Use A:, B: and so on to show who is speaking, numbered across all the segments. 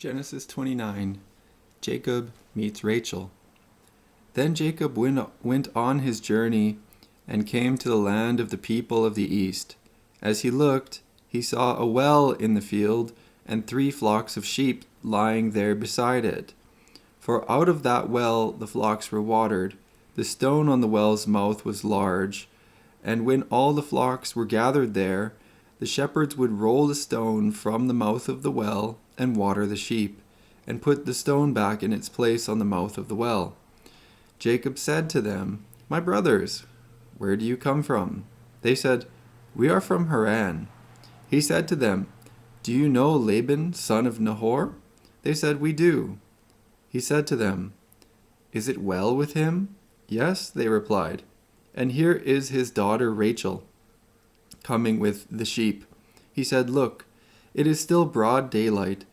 A: Genesis 29. Jacob meets Rachel. Then Jacob went on his journey and came to the land of the people of the east. As he looked, he saw a well in the field and 3 flocks of sheep lying there beside it. For out of that well the flocks were watered. The stone on the well's mouth was large, and when all the flocks were gathered there, the shepherds would roll the stone from the mouth of the well and water the sheep, and put the stone back in its place on the mouth of the well. Jacob said to them, "My brothers, where do you come from?" They said, "We are from Haran." He said to them, "Do you know Laban, son of Nahor?" They said, "We do." He said to them, "Is it well with him?" "Yes," they replied. "And here is his daughter Rachel, coming with the sheep." He said, "Look, it is still broad daylight.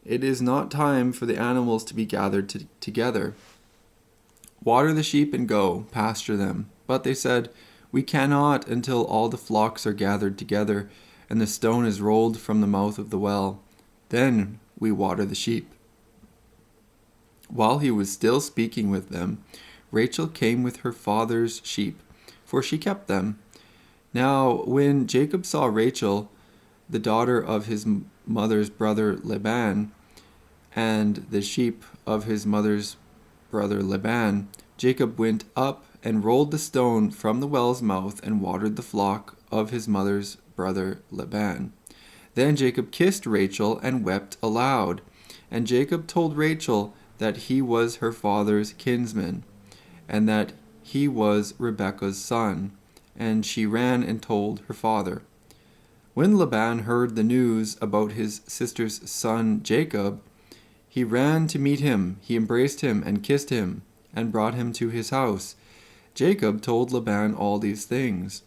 A: It is not time for the animals to be gathered together. Water the sheep and go, pasture them." But they said, "We cannot until all the flocks are gathered together and the stone is rolled from the mouth of the well. Then we water the sheep." While he was still speaking with them, Rachel came with her father's sheep, for she kept them. Now when Jacob saw Rachel, the daughter of his mother's brother Laban, and the sheep of his mother's brother Laban, Jacob went up and rolled the stone from the well's mouth and watered the flock of his mother's brother Laban. Then Jacob kissed Rachel and wept aloud. And Jacob told Rachel that he was her father's kinsman, and that he was Rebekah's son, and she ran and told her father. When Laban heard the news about his sister's son Jacob, he ran to meet him. He embraced him and kissed him and brought him to his house. Jacob told Laban all these things.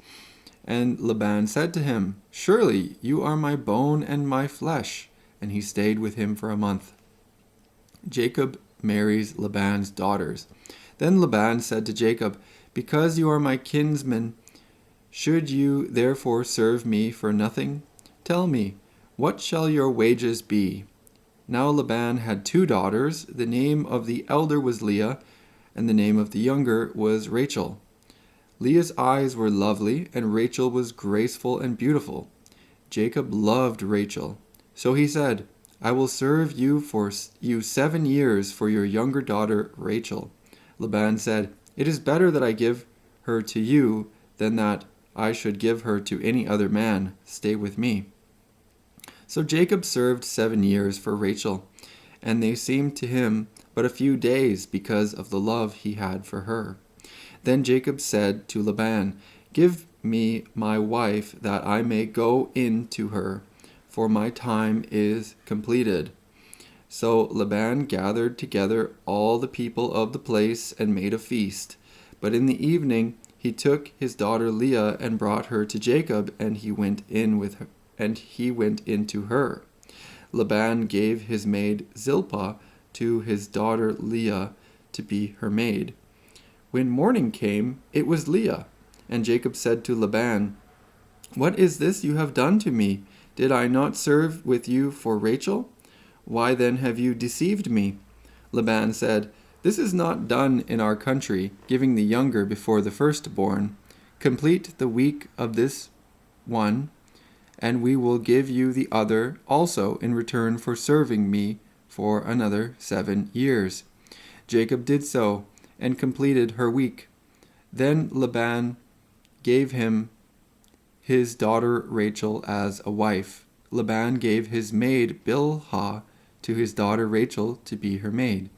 A: And Laban said to him, "Surely you are my bone and my flesh." And he stayed with him for a month. Jacob marries Laban's daughters. Then Laban said to Jacob, "Because you are my kinsman, should you therefore serve me for nothing? Tell me, what shall your wages be?" Now Laban had 2 daughters. The name of the elder was Leah, and the name of the younger was Rachel. Leah's eyes were lovely, and Rachel was graceful and beautiful. Jacob loved Rachel. So he said, "I will serve you 7 years for your younger daughter Rachel." Laban said, "It is better that I give her to you than that I should give her to any other man. Stay with me." So Jacob served 7 years for Rachel, and they seemed to him but a few days because of the love he had for her. Then Jacob said to Laban, "Give me my wife that I may go in to her, for my time is completed." So Laban gathered together all the people of the place and made a feast. But in the evening he took his daughter Leah and brought her to Jacob, and he went into her. Laban gave his maid Zilpah to his daughter Leah to be her maid. When morning came, it was Leah. And Jacob said to Laban, "What is this you have done to me? Did I not serve with you for Rachel? Why then have you deceived me?" Laban said, "This is not done in our country, giving the younger before the firstborn. Complete the week of this one, and we will give you the other also in return for serving me for another 7 years." Jacob did so, and completed her week. Then Laban gave him his daughter Rachel as a wife. Laban gave his maid Bilhah to his daughter Rachel to be her maid.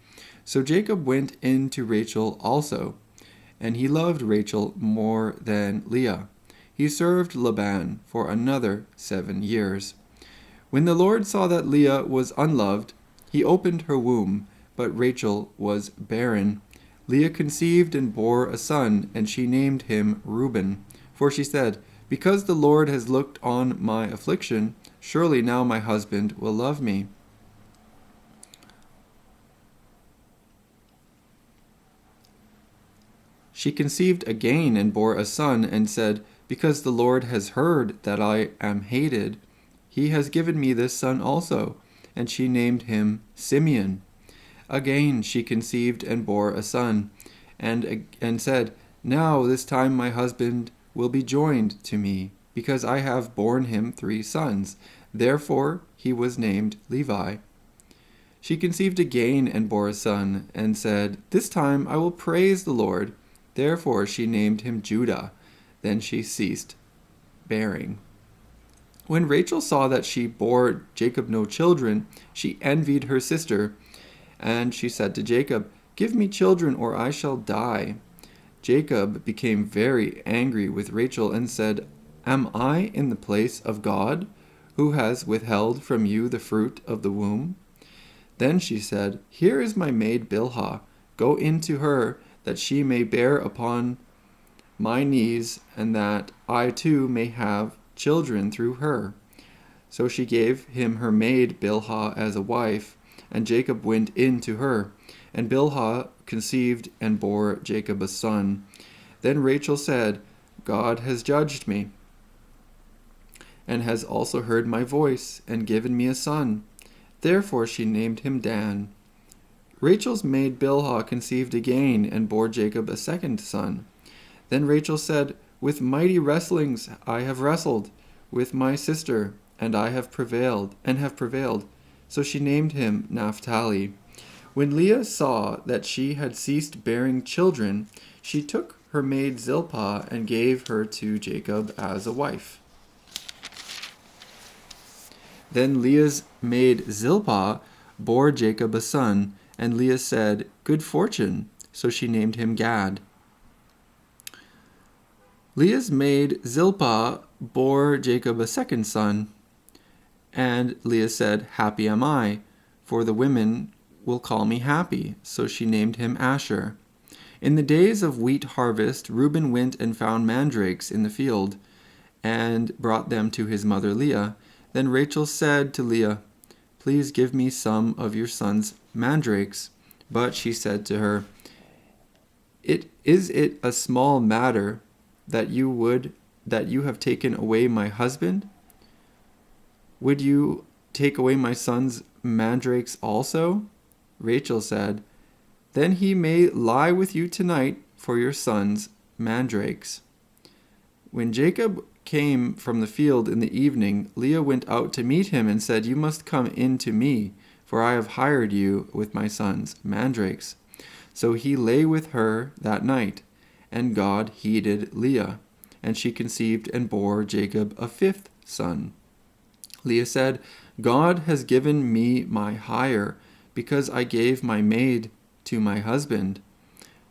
A: So Jacob went in to Rachel also, and he loved Rachel more than Leah. He served Laban for another 7 years. When the Lord saw that Leah was unloved, he opened her womb, but Rachel was barren. Leah conceived and bore a son, and she named him Reuben, for she said, "Because the Lord has looked on my affliction, surely now my husband will love me." She conceived again and bore a son, and said, "Because the Lord has heard that I am hated, he has given me this son also." and she named him Simeon. Again she conceived and bore a son, and said, Now this time my husband will be joined to me, because I have borne him 3 sons. Therefore he was named Levi. She conceived again and bore a son, and said, This time I will praise the Lord. Therefore she named him Judah. Then she ceased bearing. When Rachel saw that she bore Jacob no children, she envied her sister, and she said to Jacob, Give me children, or I shall die. Jacob became very angry with Rachel and said, Am I in the place of God, who has withheld from you the fruit of the womb? Then she said, Here is my maid Bilhah. Go in to her, that she may bear upon my knees, and that I too may have children through her. So she gave him her maid Bilhah as a wife, and Jacob went in to her. And Bilhah conceived and bore Jacob a son. Then Rachel said, God has judged me, and has also heard my voice, and given me a son. Therefore she named him Dan. Rachel's maid Bilhah conceived again, and bore Jacob a second son. Then Rachel said, With mighty wrestlings I have wrestled with my sister, and I have prevailed. So she named him Naphtali. When Leah saw that she had ceased bearing children, she took her maid Zilpah and gave her to Jacob as a wife. Then Leah's maid Zilpah bore Jacob a son, and Leah said, Good fortune. So she named him Gad. Leah's maid Zilpah bore Jacob a second son, and Leah said, Happy am I, for the women will call me happy. So she named him Asher. In the days of wheat harvest, Reuben went and found mandrakes in the field, and brought them to his mother Leah. Then Rachel said to Leah, Please give me some of your son's mandrakes. But she said to her, Is it a small matter that you have taken away my husband? Would you take away my son's mandrakes also? Rachel said, Then he may lie with you tonight for your son's mandrakes. When Jacob came from the field in the evening, Leah went out to meet him and said, You must come in to me, for I have hired you with my son's mandrakes. So he lay with her that night, and God heeded Leah, and she conceived and bore Jacob a 5th son. Leah said, God has given me my hire, because I gave my maid to my husband.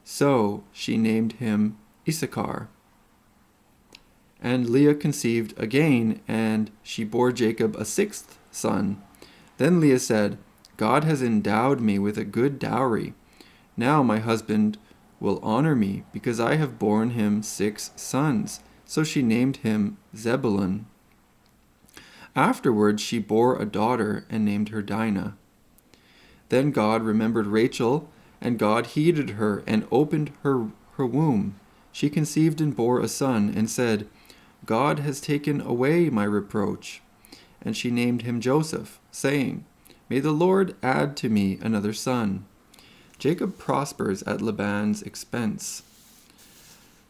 A: So she named him Issachar. And Leah conceived again, and she bore Jacob a 6th son. Then Leah said, God has endowed me with a good dowry. Now my husband will honor me, because I have borne him 6 sons. So she named him Zebulun. Afterwards she bore a daughter, and named her Dinah. Then God remembered Rachel, and God heeded her, and opened her womb. She conceived and bore a son, and said, God has taken away my reproach. And she named him Joseph, saying, May the Lord add to me another son. Jacob prospers at Laban's expense.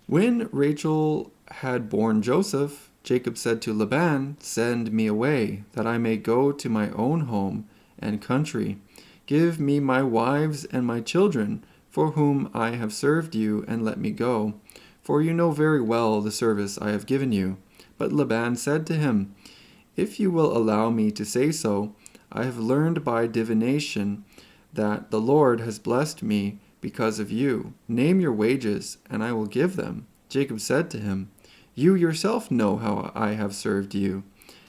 A: When Rachel had borne Joseph, Jacob said to Laban, Send me away, that I may go to my own home and country. Give me my wives and my children, for whom I have served you, and let me go. For you know very well the service I have given you. But Laban said to him, If you will allow me to say so, I have learned by divination that the Lord has blessed me because of you. Name your wages, and I will give them. Jacob said to him, You yourself know how I have served you,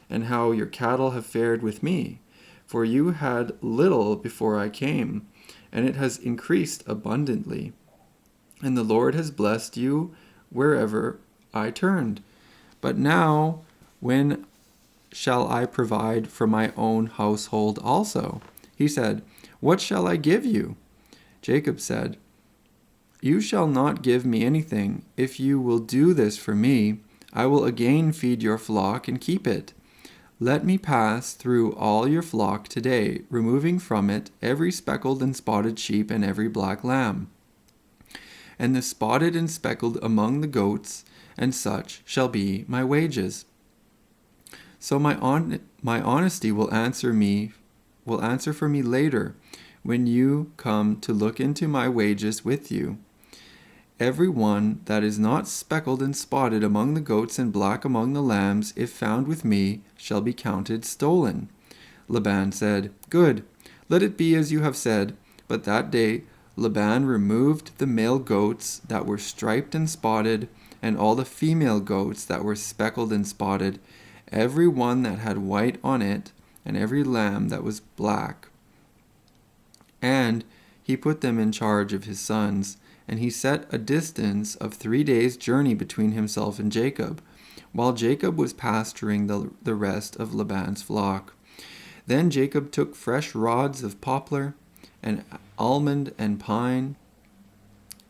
A: and how your cattle have fared with me. For you had little before I came, and it has increased abundantly. And the Lord has blessed you wherever I turned. But now, when shall I provide for my own household also? He said, What shall I give you? Jacob said, You shall not give me anything. If you will do this for me, I will again feed your flock and keep it. Let me pass through all your flock today, removing from it every speckled and spotted sheep and every black lamb. And the spotted and speckled among the goats and such shall be my wages. So my honesty will answer for me later, when you come to look into my wages with you. Every one that is not speckled and spotted among the goats and black among the lambs, if found with me, shall be counted stolen. Laban said, Good, let it be as you have said. But that day Laban removed the male goats that were striped and spotted, and all the female goats that were speckled and spotted, every one that had white on it, and every lamb that was black. And he put them in charge of his sons, and he set a distance of 3 days' journey between himself and Jacob, while Jacob was pasturing the rest of Laban's flock. Then Jacob took fresh rods of poplar and almond and pine,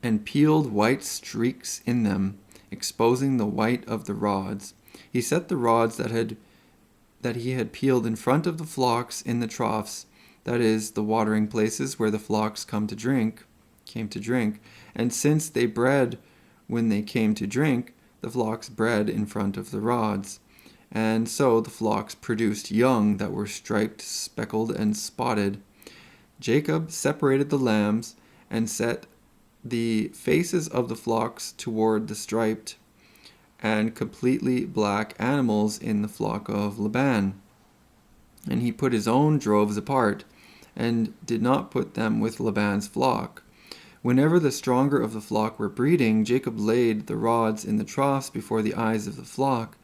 A: and peeled white streaks in them, exposing the white of the rods. He set the rods that he had peeled in front of the flocks in the troughs, that is, the watering places where the flocks came to drink. And since they bred when they came to drink, the flocks bred in front of the rods. And so the flocks produced young that were striped, speckled, and spotted. Jacob separated the lambs and set the faces of the flocks toward the striped and completely black animals in the flock of Laban. And he put his own droves apart, and did not put them with Laban's flock. Whenever the stronger of the flock were breeding, Jacob laid the rods in the troughs before the eyes of the flock,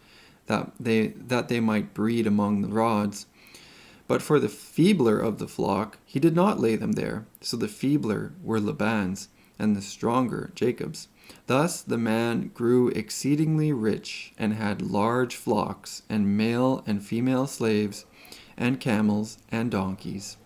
A: that they might breed among the rods. But for the feebler of the flock, he did not lay them there. So the feebler were Laban's, and the stronger Jacob's. Thus the man grew exceedingly rich, and had large flocks, and male and female slaves, and camels and donkeys.